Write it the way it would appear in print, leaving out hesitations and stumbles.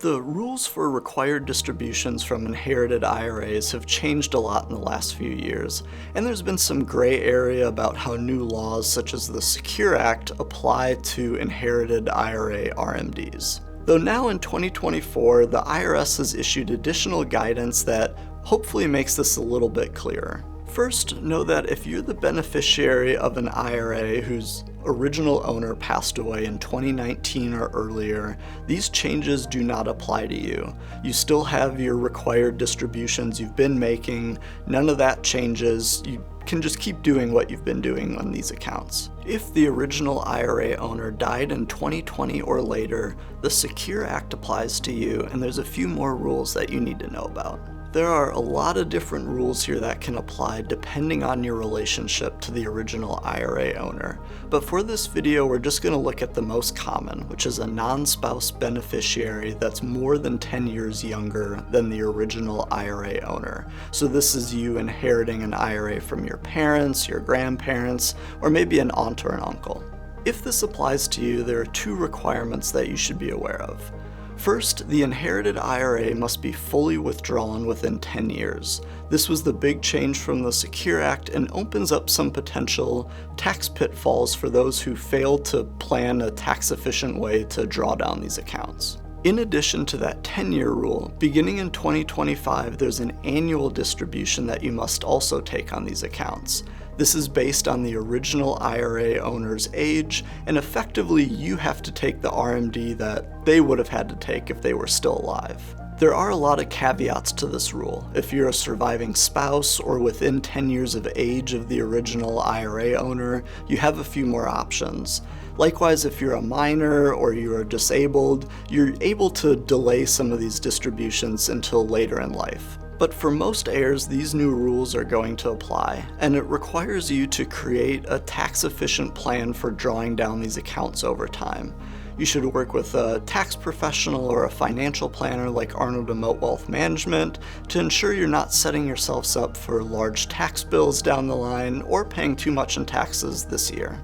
The rules for required distributions from inherited IRAs have changed a lot in the last few years, and there's been some gray area about how new laws such as the Secure Act apply to inherited IRA RMDs. Though now in 2024, the IRS has issued additional guidance that hopefully makes this a little bit clearer. First, know that if you're the beneficiary of an IRA whose original owner passed away in 2019 or earlier, these changes do not apply to you. You still have your required distributions you've been making, none of that changes. You can just keep doing what you've been doing on these accounts. If the original IRA owner died in 2020 or later, the Secure Act applies to you, and there's a few more rules that you need to know about. There are a lot of different rules here that can apply depending on your relationship to the original IRA owner, but for this video we're just going to look at the most common, which is a non-spouse beneficiary that's more than 10 years younger than the original IRA owner. So this is you inheriting an IRA from your parents, your grandparents, or maybe an aunt or an uncle. If this applies to you, there are two requirements that you should be aware of. First, the inherited IRA must be fully withdrawn within 10 years. This was the big change from the Secure Act and opens up some potential tax pitfalls for those who fail to plan a tax-efficient way to draw down these accounts. In addition to that 10-year rule, beginning in 2025, there's an annual distribution that you must also take on these accounts. This is based on the original IRA owner's age, and effectively you have to take the RMD that they would have had to take if they were still alive. There are a lot of caveats to this rule. If you're a surviving spouse or within 10 years of age of the original IRA owner, you have a few more options. Likewise, if you're a minor or you are disabled, you're able to delay some of these distributions until later in life. But for most heirs, these new rules are going to apply, and it requires you to create a tax-efficient plan for drawing down these accounts over time. You should work with a tax professional or a financial planner like Arnold & Moat Wealth Management to ensure you're not setting yourselves up for large tax bills down the line or paying too much in taxes this year.